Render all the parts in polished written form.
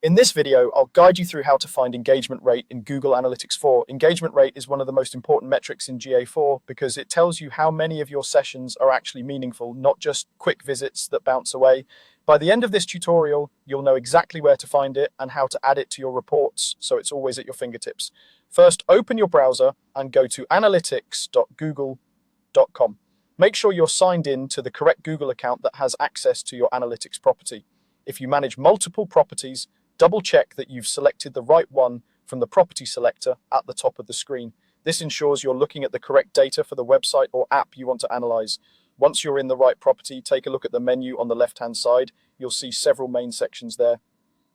In this video, I'll guide you through how to find engagement rate in Google Analytics 4. Engagement rate is one of the most important metrics in GA4 because it tells you how many of your sessions are actually meaningful, not just quick visits that bounce away. By the end of this tutorial, you'll know exactly where to find it and how to add it to your reports, so it's always at your fingertips. First, open your browser and go to analytics.google.com. Make sure you're signed in to the correct Google account that has access to your analytics property. If you manage multiple properties, double check that you've selected the right one from the property selector at the top of the screen. This ensures you're looking at the correct data for the website or app you want to analyze. Once you're in the right property, take a look at the menu on the left-hand side. You'll see several main sections there.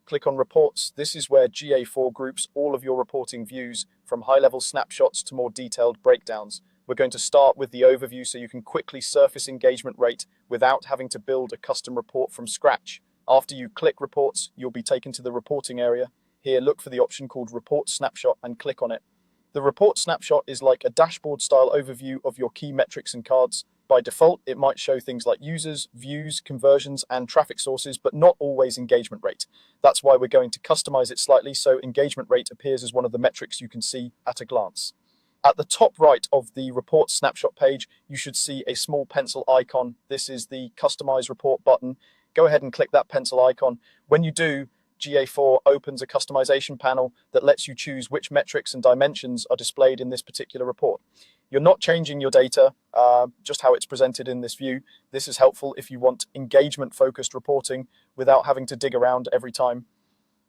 Click on Reports. This is where GA4 groups all of your reporting views, from high-level snapshots to more detailed breakdowns. We're going to start with the overview so you can quickly surface engagement rate without having to build a custom report from scratch. After you click Reports, you'll be taken to the reporting area. Here, look for the option called Report Snapshot and click on it. The Report Snapshot is like a dashboard-style overview of your key metrics and cards. By default, it might show things like users, views, conversions, and traffic sources, but not always engagement rate. That's why we're going to customize it slightly so engagement rate appears as one of the metrics you can see at a glance. At the top right of the Report Snapshot page, you should see a small pencil icon. This is the Customize Report button. Go ahead and click that pencil icon. When you do, GA4 opens a customization panel that lets you choose which metrics and dimensions are displayed in this particular report. You're not changing your data, just how it's presented in this view. This is helpful if you want engagement-focused reporting without having to dig around every time.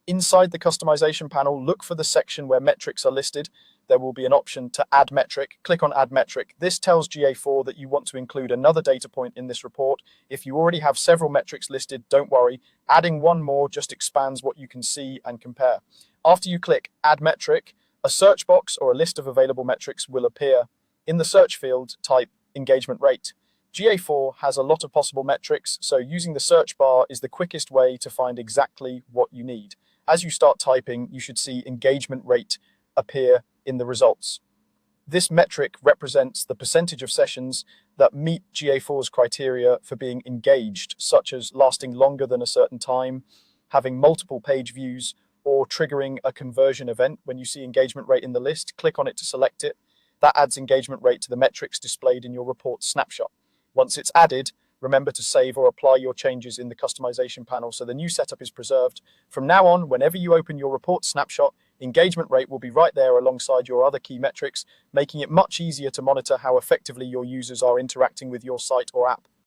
Inside the customization panel, look for the section where metrics are listed. There will be an option to add metric. Click on add metric. This tells GA4 that you want to include another data point in this report. If you already have several metrics listed, don't worry. Adding one more just expands what you can see and compare. After you click add metric, a search box or a list of available metrics will appear. In the search field, type engagement rate. GA4 has a lot of possible metrics, so using the search bar is the quickest way to find exactly what you need. As you start typing, you should see engagement rate appear in the results. This metric represents the percentage of sessions that meet GA4's criteria for being engaged, such as lasting longer than a certain time, having multiple page views, or triggering a conversion event. When you see engagement rate in the list, click on it to select it. That adds engagement rate to the metrics displayed in your report snapshot. Once it's added, remember to save or apply your changes in the customization panel so the new setup is preserved. From now on, whenever you open your report snapshot, engagement rate will be right there alongside your other key metrics, making it much easier to monitor how effectively your users are interacting with your site or app.